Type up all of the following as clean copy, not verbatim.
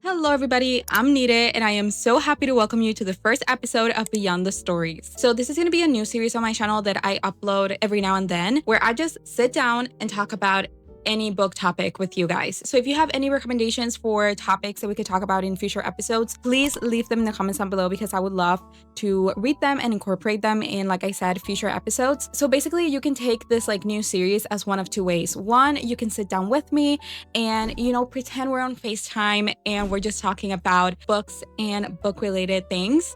Hello everybody, I'm Nire and I am so happy to welcome you to the first episode of Beyond the Stories. So this is going to be a new series on my channel that I upload every now and then where I just sit down and talk about any book topic with you guys. So if you have any recommendations for topics that we could talk about in future episodes, please leave them in the comments down below because I would love to read them and incorporate them in, like I said, future episodes. So basically you can take this new series as one of two ways. One, you can sit down with me and, pretend we're on FaceTime and we're just talking about books and book related things.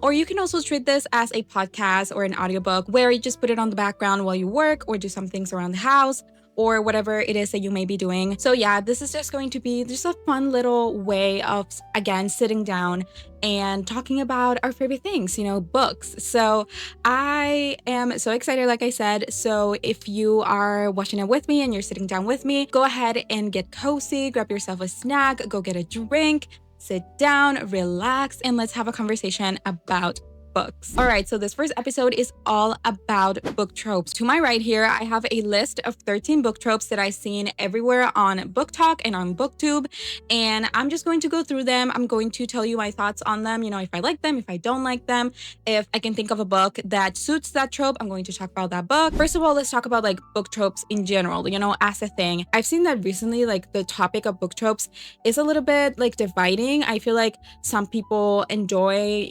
Or you can also treat this as a podcast or an audiobook where you just put it on the background while you work or do some things around the house or whatever it is that you may be doing. So yeah, this is just going to be just a fun little way of, again, sitting down and talking about our favorite things, books. So I am so excited, like I said. So if you are watching it with me and you're sitting down with me, go ahead and get cozy, grab yourself a snack, go get a drink, sit down, relax, and let's have a conversation about books. All right, so this first episode is all about book tropes. To my right here, I have a list of 13 book tropes that I've seen everywhere on Book Talk and on Booktube, and I'm just going to go through them. I'm going to tell you my thoughts on them, if I like them, if I don't like them. If I can think of a book that suits that trope, I'm going to talk about that book. First of all, let's talk about book tropes in general, as a thing. I've seen that recently, the topic of book tropes is a little bit dividing. I feel like some people enjoy,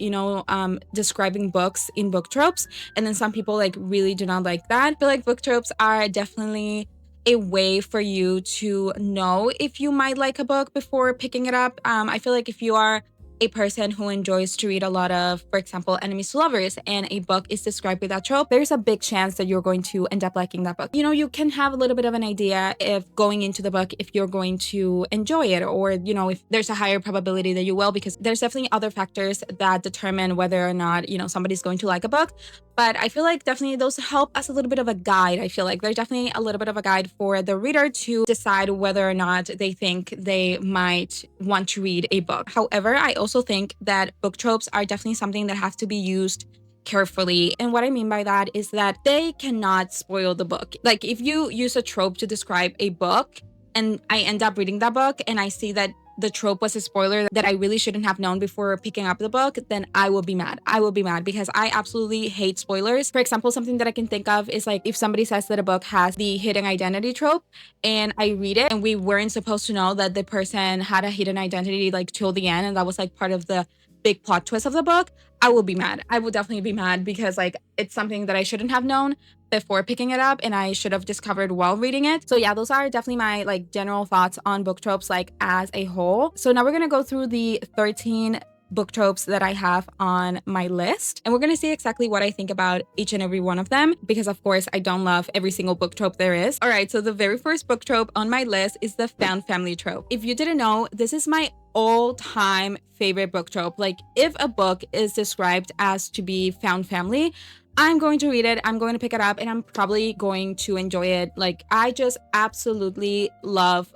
describing books in book tropes, and then some people really do not like that. I feel like book tropes are definitely a way for you to know if you might like a book before picking it up. I feel like if you are a person who enjoys to read a lot of, for example, enemies to lovers, and a book is described with that trope, there's a big chance that you're going to end up liking that book. You can have a little bit of an idea if going into the book, if you're going to enjoy it, or, if there's a higher probability that you will, because there's definitely other factors that determine whether or not, somebody's going to like a book. But I feel like definitely those help as a little bit of a guide. I feel like they're definitely a little bit of a guide for the reader to decide whether or not they think they might want to read a book. However, I also think that book tropes are definitely something that has to be used carefully. And what I mean by that is that they cannot spoil the book. If you use a trope to describe a book and I end up reading that book and I see that the trope was a spoiler that I really shouldn't have known before picking up the book, then I will be mad. I will be mad because I absolutely hate spoilers. For example, something that I can think of is if somebody says that a book has the hidden identity trope and I read it and we weren't supposed to know that the person had a hidden identity till the end, and that was part of the big plot twist of the book, I will be mad. I will definitely be mad because it's something that I shouldn't have known before picking it up and I should have discovered while reading it. So yeah, those are definitely my general thoughts on book tropes as a whole. So now we're gonna go through the 13 book tropes that I have on my list, and we're gonna see exactly what I think about each and every one of them, because of course I don't love every single book trope there is. All right, so the very first book trope on my list is the found family trope. If you didn't know, this is my all-time favorite book trope. If a book is described as to be found family, I'm going to read it, I'm going to pick it up, and I'm probably going to enjoy it. I just absolutely love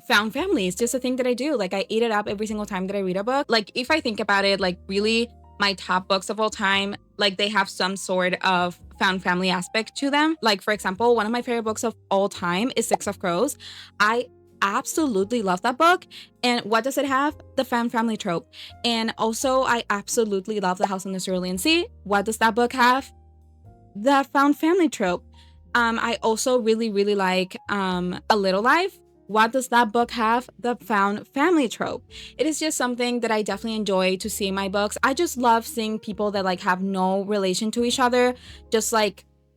found family. It's just a thing that I do. I eat it up every single time that I read a book. If I think about it, really my top books of all time, they have some sort of found family aspect to them. For example, one of my favorite books of all time is Six of Crows. I absolutely love that book. And what does it have? The found family trope. And also I absolutely love The House on the Cerulean Sea. What does that book have? The found family trope. I also really like A Little Life. What does that book have? The found family trope. It is just something that I definitely enjoy to see in my books. I just love seeing people that have no relation to each other just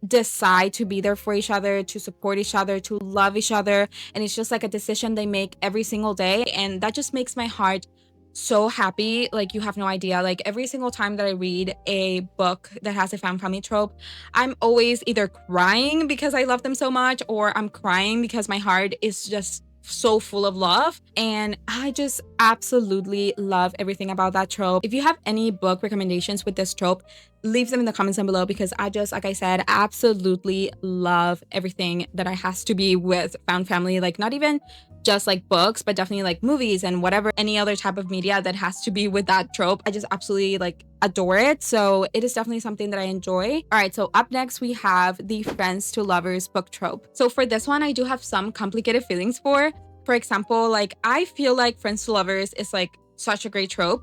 decide to be there for each other, to support each other, to love each other, and it's just a decision they make every single day, and that just makes my heart so happy. You have no idea. Every single time that I read a book that has a found family trope, I'm always either crying because I love them so much, or I'm crying because my heart is just so full of love, and I just absolutely love everything about that trope. If you have any book recommendations with this trope, leave them in the comments down below, because I just, like I said, absolutely love everything that has to be with found family. Not even just books, but definitely movies and whatever, any other type of media that has to be with that trope. I just absolutely adore it. So it is definitely something that I enjoy. All right, so up next we have the friends to lovers book trope. So for this one, I do have some complicated feelings for. For example, like I feel like friends to lovers is like such a great trope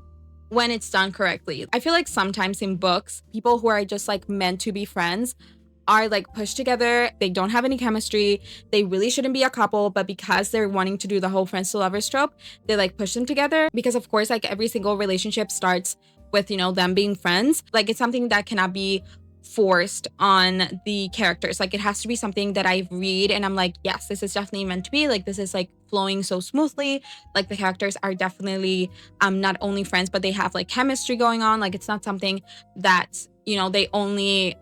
when it's done correctly. I feel like sometimes in books, people who are just like meant to be friends are like pushed together. They don't have any chemistry. They really shouldn't be a couple, but because they're wanting to do the whole friends to lovers trope, they like push them together. Because of course, like every single relationship starts with, you know, them being friends. Like it's something that cannot be forced on the characters. Like it has to be something that I read and I'm like, yes, this is definitely meant to be. Like this is like flowing so smoothly. Like the characters are definitely not only friends, but they have like chemistry going on. Like it's not something that, you know, they only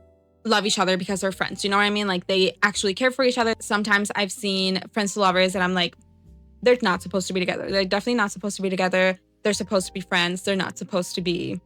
love each other because they're friends. You know what I mean? Like they actually care for each other. Sometimes I've seen friends to lovers and I'm like, they're not supposed to be together. They're definitely not supposed to be together. They're supposed to be friends. They're not supposed to be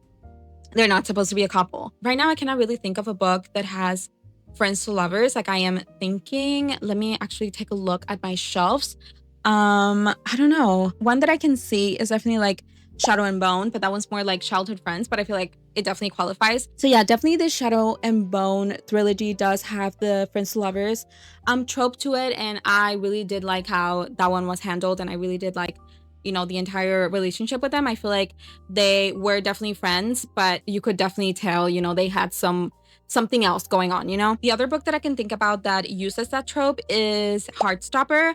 a couple. Right now, I cannot really think of a book that has friends to lovers. Like I am thinking, let me actually take a look at my shelves. I don't know. One that I can see is definitely like Shadow and Bone, but that one's more like childhood friends, but I feel like it definitely qualifies. So yeah, definitely the Shadow and Bone trilogy does have the friends to lovers trope to it, and I really did like how that one was handled, and I really did like, you know, the entire relationship with them. I feel like they were definitely friends, but you could definitely tell, you know, they had something else going on, you know? The other book that I can think about that uses that trope is Heartstopper.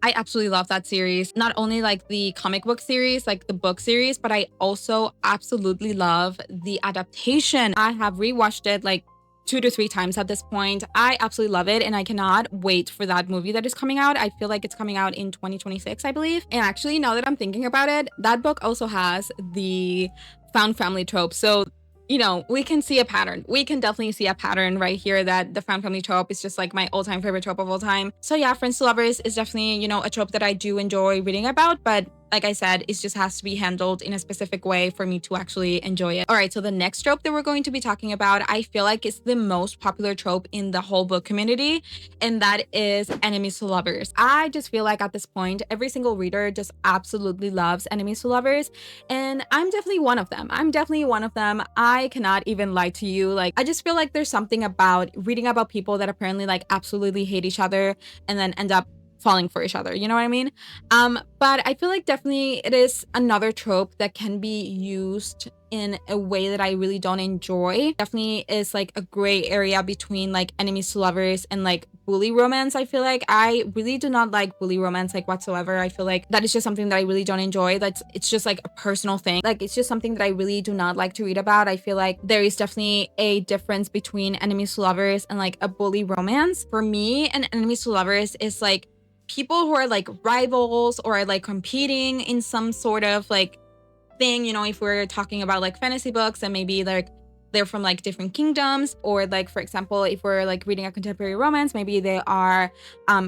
I absolutely love that series. Not only like the comic book series, like the book series, but I also absolutely love the adaptation. I have rewatched it like 2 to 3 times at this point. I absolutely love it, and I cannot wait for that movie that is coming out. I feel like it's coming out in 2026, I believe. And actually, now that I'm thinking about it, that book also has the found family trope. So, you know, we can see a pattern. We can definitely see a pattern right here that the found family trope is just like my all-time favorite trope of all time. So yeah, friends to lovers is definitely, you know, a trope that I do enjoy reading about, but like I said, it just has to be handled in a specific way for me to actually enjoy it. All right, so the next trope that we're going to be talking about, I feel like it's the most popular trope in the whole book community, and that is enemies to lovers. I just feel like at this point, every single reader just absolutely loves enemies to lovers, and I'm definitely one of them. I cannot even lie to you. Like, I just feel like there's something about reading about people that apparently like absolutely hate each other and then end up falling for each other, you know what I mean? But I feel like definitely it is another trope that can be used in a way that I really don't enjoy. Definitely is like a gray area between like enemies to lovers and like bully romance. I feel like I really do not like bully romance like whatsoever. I feel like that is just something that I really don't enjoy. It's just like a personal thing. Like it's just something that I really do not like to read about. I feel like there is definitely a difference between enemies to lovers and like a bully romance. For me, an enemies to lovers is like people who are like rivals or are like competing in some sort of like thing, you know, if we're talking about like fantasy books and maybe like they're from like different kingdoms, or like for example, if we're like reading a contemporary romance, maybe they are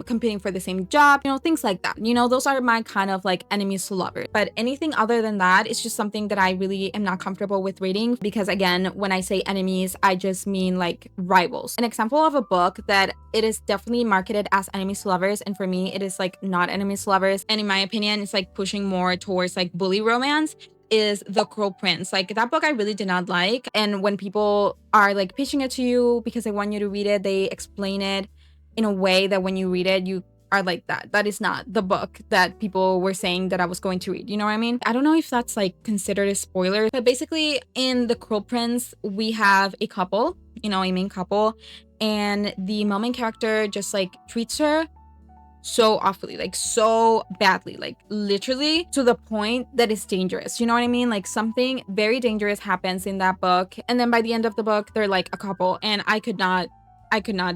competing for the same job, you know, things like that. You know, those are my kind of like enemies to lovers. But anything other than that, it's just something that I really am not comfortable with reading, because again, when I say enemies, I just mean like rivals. An example of a book that it is definitely marketed as enemies to lovers, and for me it is like not enemies to lovers, and in my opinion it's like pushing more towards like bully romance, is The Cruel Prince. Like that book I really did not like, and when people are like pitching it to you because they want you to read it, they explain it in a way that when you read it you are like, that is not the book that people were saying that I was going to read, you know what I mean? I don't know if that's like considered a spoiler, but basically in The Cruel Prince we have a couple, you know, a main couple, and the main character just like treats her so awfully, like so badly, like literally to the point that it's dangerous, you know what I mean? Like something very dangerous happens in that book, and then by the end of the book they're like a couple, and I could not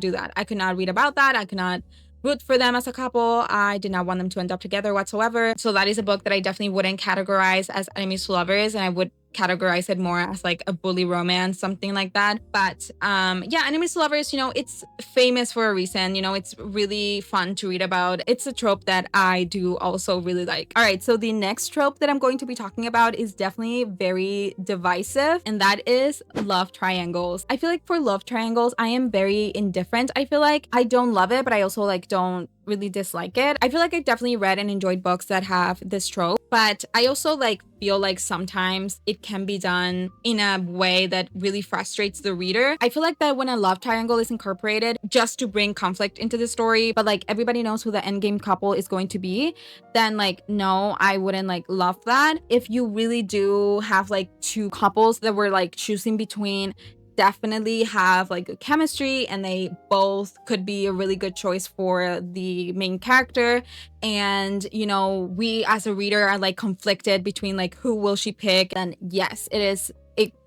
do that. I could not read about that. I could not root for them as a couple. I did not want them to end up together whatsoever. So that is a book that I definitely wouldn't categorize as enemies to lovers, and I would categorize it more as like a bully romance, something like that. But yeah, enemies to lovers, you know, it's famous for a reason. You know, it's really fun to read about. It's a trope that I do also really like. All right, so the next trope that I'm going to be talking about is definitely very divisive, and that is love triangles. I feel like for love triangles I am very indifferent. I feel like I don't love it, but I also like don't really dislike it. I feel like I definitely read and enjoyed books that have this trope, But I also like feel like sometimes it can be done in a way that really frustrates the reader. I feel like that when a love triangle is incorporated just to bring conflict into the story, but like everybody knows who the endgame couple is going to be, then like, no, I wouldn't like love that. If you really do have like two couples that we're like choosing between, definitely have like good chemistry and they both could be a really good choice for the main character, and you know, we as a reader are like conflicted between like who will she pick, and yes, it is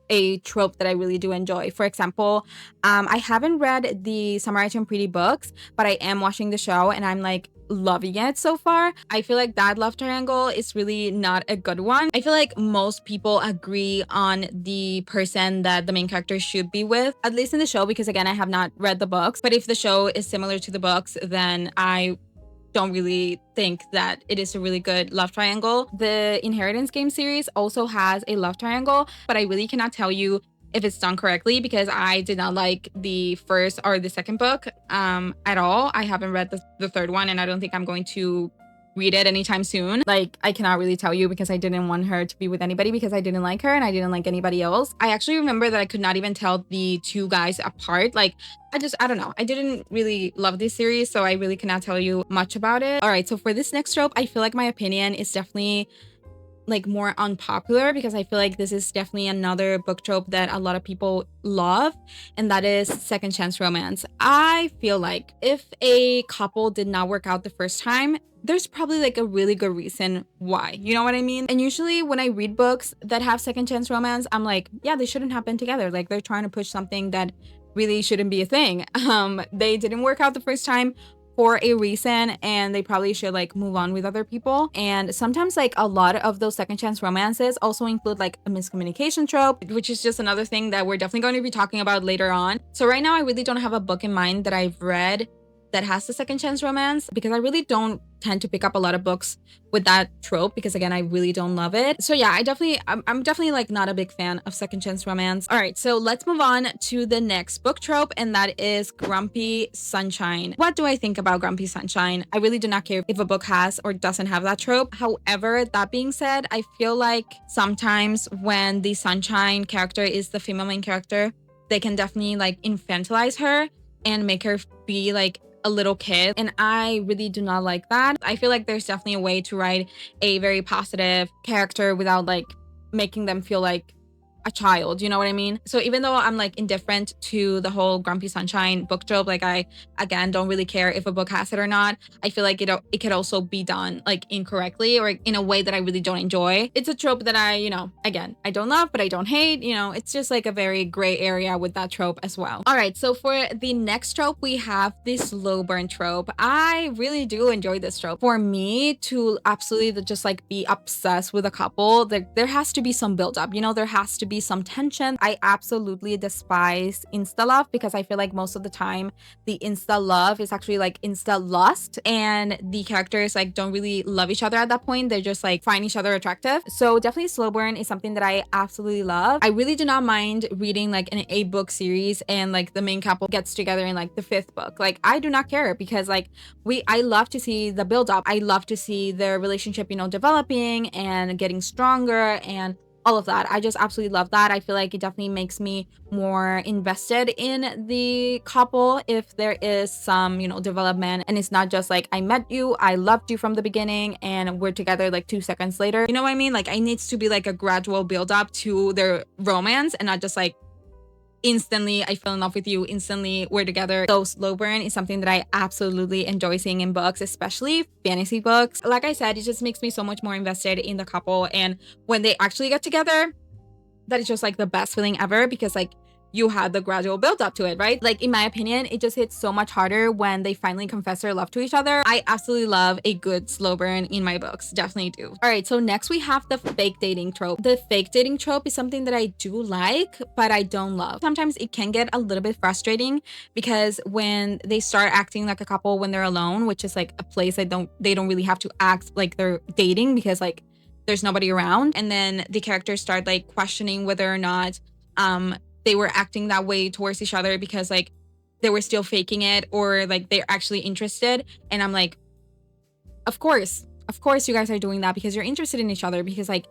a trope that I really do enjoy. For example, I haven't read the Samurai Champloo books, but I am watching the show and I'm like loving it so far. I feel like that love triangle is really not a good one. I feel like most people agree on the person that the main character should be with, at least in the show, because again, I have not read the books, but if the show is similar to the books, then I don't really think that it is a really good love triangle. The Inheritance game series also has a love triangle, but I really cannot tell you if it's done correctly because I did not like the first or the second book at all. I haven't read the third one, and I don't think I'm going to read it anytime soon. Like, I cannot really tell you because I didn't want her to be with anybody because I didn't like her and I didn't like anybody else. I actually remember that I could not even tell the two guys apart. Like, I don't know. I didn't really love this series, so I really cannot tell you much about it. All right, so for this next trope, I feel like my opinion is definitely like more unpopular because I feel like this is definitely another book trope that a lot of people love, and that is second chance romance. I feel like if a couple did not work out the first time, there's probably like a really good reason why, you know what I mean? And usually when I read books that have second chance romance, I'm like, yeah, they shouldn't have been together. Like, they're trying to push something that really shouldn't be a thing. They didn't work out the first time for a reason, and they probably should like move on with other people. And sometimes like a lot of those second chance romances also include like a miscommunication trope, which is just another thing that we're definitely going to be talking about later on. So right now I really don't have a book in mind that I've read that has the second chance romance because I really don't tend to pick up a lot of books with that trope because again, I really don't love it. So yeah, I'm definitely like not a big fan of second chance romance. All right, so let's move on to the next book trope, and that is grumpy sunshine. What do I think about grumpy sunshine? I really do not care if a book has or doesn't have that trope. However, that being said, I feel like sometimes when the sunshine character is the female main character, they can definitely like infantilize her and make her be like a little kid, and I really do not like that. I feel like there's definitely a way to write a very positive character without like making them feel like a child, you know what I mean? So even though I'm like indifferent to the whole grumpy sunshine book trope, like I again don't really care if a book has it or not, I feel like it could also be done like incorrectly or in a way that I really don't enjoy. It's a trope that I, you know, again, I don't love but I don't hate, you know, it's just like a very gray area with that trope as well. All right, so for the next trope we have the slow burn trope. I really do enjoy this trope. For me to absolutely just like be obsessed with a couple, there has to be some build up, you know, there has to be some tension. I absolutely despise insta love because I feel like most of the time the insta love is actually like insta lust, and the characters like don't really love each other at that point. They're just like find each other attractive. So definitely slow burn is something that I absolutely love. I really do not mind reading like an 8-book series and like the main couple gets together in like the 5th book. Like, I do not care because like I love to see the build up. I love to see their relationship, you know, developing and getting stronger and all of that. I just absolutely love that. I feel like it definitely makes me more invested in the couple if there is some, you know, development, and it's not just like I met you, I loved you from the beginning and we're together like 2 seconds later. You know what I mean? Like, it needs to be like a gradual build up to their romance and not just like instantly I fell in love with you, instantly we're together. So slow burn is something that I absolutely enjoy seeing in books, especially fantasy books. Like I said, it just makes me so much more invested in the couple, and when they actually get together, that is just like the best feeling ever because like you had the gradual build up to it, right? Like, in my opinion, it just hits so much harder when they finally confess their love to each other. I absolutely love a good slow burn in my books, definitely do. All right, so next we have the fake dating trope. The fake dating trope is something that I do like, but I don't love. Sometimes it can get a little bit frustrating because when they start acting like a couple when they're alone, which is like a place they don't really have to act like they're dating because like there's nobody around, and then the characters start like questioning whether or not they were acting that way towards each other because like they were still faking it or like they're actually interested. And I'm like, of course of course you guys are doing that because you're interested in each other, because like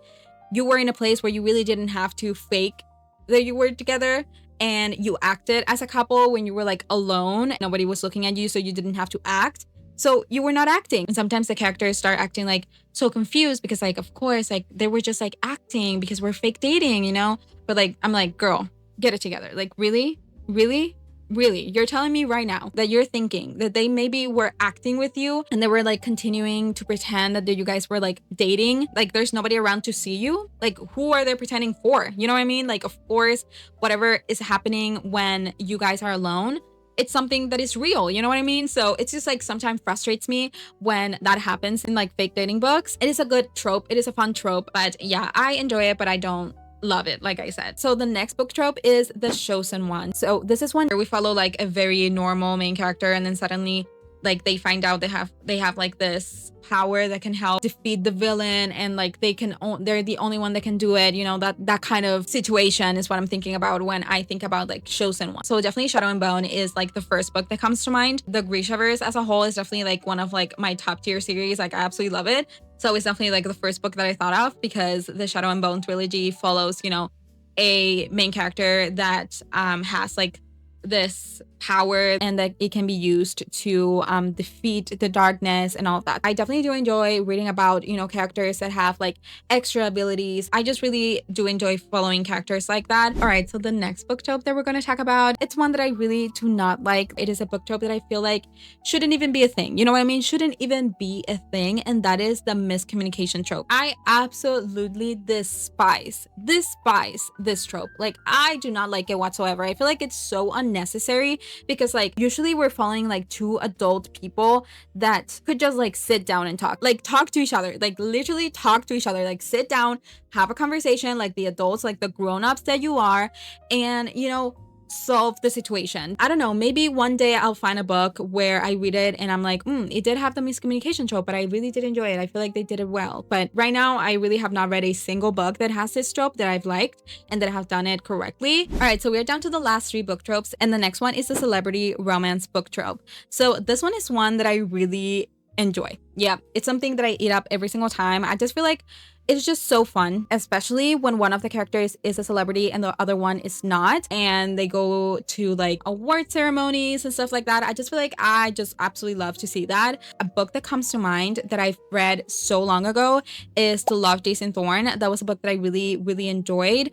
you were in a place where you really didn't have to fake that you were together, and you acted as a couple when you were like alone. Nobody was looking at you, so you didn't have to act. So you were not acting. And sometimes the characters start acting like so confused because like, of course, like they were just like acting because we're fake dating, you know? But like, I'm like, girl, get it together. Like, really? Really? Really? You're telling me right now that you're thinking that they maybe were acting with you and they were like continuing to pretend that you guys were like dating? Like, there's nobody around to see you? Like, who are they pretending for? You know what I mean? Like, of course, whatever is happening when you guys are alone, it's something that is real, you know what I mean? So it's just like sometimes frustrates me when that happens in like fake dating books. It is a good trope. It is a fun trope, but yeah, I enjoy it, but I don't love it, like I said. So the next book trope is the chosen one. So this is one where we follow like a very normal main character, and then suddenly like they find out they have like this power that can help defeat the villain, and like they're the only one that can do it, you know, that kind of situation is what I'm thinking about when I think about like chosen one. So definitely Shadow and Bone is like the first book that comes to mind. The Grishaverse as a whole is definitely like one of like my top tier series. Like I absolutely love it. So it's definitely like the first book that I thought of, because the Shadow and Bone trilogy follows, you know, a main character that has like this power and that it can be used to defeat the darkness and all of that. I definitely do enjoy reading about, you know, characters that have like extra abilities. I just really do enjoy following characters like that. All right, so the next book trope that we're going to talk about, it's one that I really do not like. It is a book trope that I feel like shouldn't even be a thing. You know what I mean? Shouldn't even be a thing. And that is the miscommunication trope. I absolutely despise this trope. Like, I do not like it whatsoever. I feel like it's so unnecessary, because like usually we're following like two adult people that could just like sit down and talk to each other, like literally talk to each other, like sit down, have a conversation like the adults, like the grown-ups that you are, and you know, solve the situation. I don't know, maybe one day I'll find a book where I read it and I'm like, it did have the miscommunication trope, but I really did enjoy it. I feel like they did it well. But right now I really have not read a single book that has this trope that I've liked and that have done it correctly. All right, so we're down to the last 3 book tropes, and the next one is the celebrity romance book trope. So this one is one that I really enjoy. Yeah, it's something that I eat up every single time. I just feel like it's just so fun, especially when one of the characters is a celebrity and the other one is not, and they go to like award ceremonies and stuff like that. I just feel like I just absolutely love to see that. A book that comes to mind that I've read so long ago is To Love, Jason Thorn. That was a book that I really enjoyed.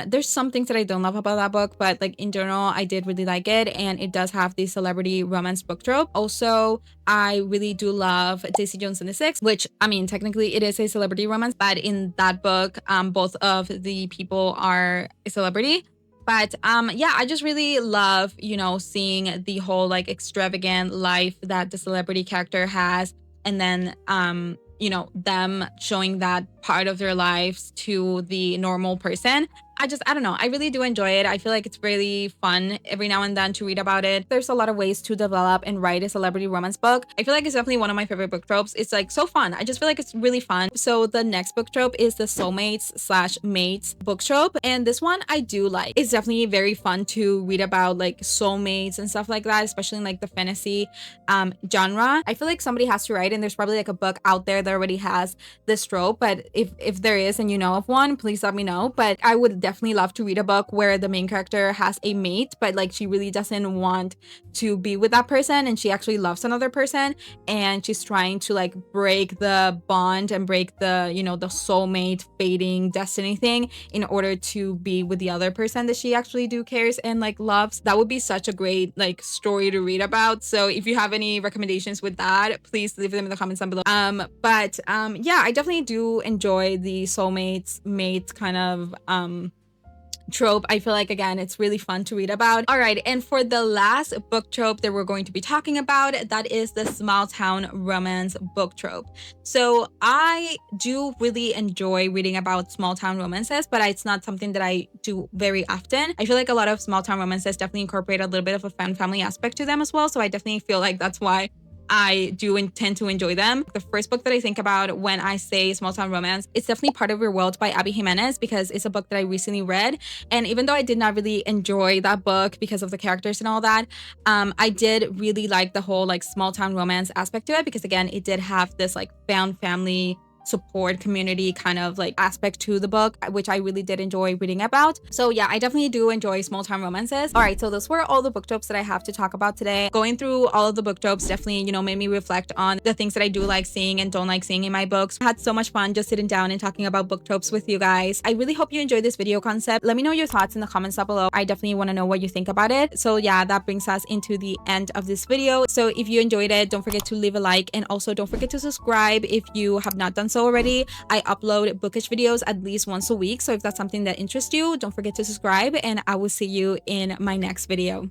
There's some things that I don't love about that book, but like in general, I did really like it, and it does have the celebrity romance book trope. Also, I really do love Daisy Jones and the Six, which I mean, technically it is a celebrity romance, but in that book, both of the people are a celebrity. But yeah, I just really love, you know, seeing the whole like extravagant life that the celebrity character has, and then you know, them showing that part of their lives to the normal person. I don't know, I really do enjoy it. I feel like it's really fun every now and then to read about it. There's a lot of ways to develop and write a celebrity romance book. I feel like it's definitely one of my favorite book tropes. It's like so fun. I just feel like it's really fun. So the next book trope is the soulmates/mates book trope, and this one I do like. It's definitely very fun to read about like soulmates and stuff like that, especially in like the fantasy genre. I feel like somebody has to write, and there's probably like a book out there that already has this trope, but if there is and you know of one, please let me know. But I would definitely love to read a book where the main character has a mate, but like she really doesn't want to be with that person, and she actually loves another person, and she's trying to like break the bond and break the, you know, the soulmate fating destiny thing in order to be with the other person that she actually do cares and like loves. That would be such a great like story to read about. So if you have any recommendations with that, please leave them in the comments down below. Yeah, I definitely do enjoy the soulmates mate kind of trope. I feel like, again, it's really fun to read about. All right, and for the last book trope that we're going to be talking about, that is the small town romance book trope. So I do really enjoy reading about small town romances, but it's not something that I do very often. I feel like a lot of small town romances definitely incorporate a little bit of a fan family aspect to them as well, so I definitely feel like that's why I do intend to enjoy them. The first book that I think about when I say small town romance, it's definitely Part of Your World by Abby Jimenez, because it's a book that I recently read. And even though I did not really enjoy that book because of the characters and all that, I did really like the whole like small town romance aspect to it, because again, it did have this like found family support community kind of like aspect to the book, which I really did enjoy reading about. So yeah, I definitely do enjoy small town romances. All right, so those were all the book tropes that I have to talk about today. Going through all of the book tropes definitely, you know, made me reflect on the things that I do like seeing and don't like seeing in my books. I had so much fun just sitting down and talking about book tropes with you guys. I really hope you enjoyed this video concept. Let me know your thoughts in the comments down below. I definitely want to know what you think about it. So yeah, that brings us into the end of this video. So if you enjoyed it, don't forget to leave a like, and also don't forget to subscribe if you have not done so already. I upload bookish videos at least once a week, so if that's something that interests you, don't forget to subscribe, and I will see you in my next video.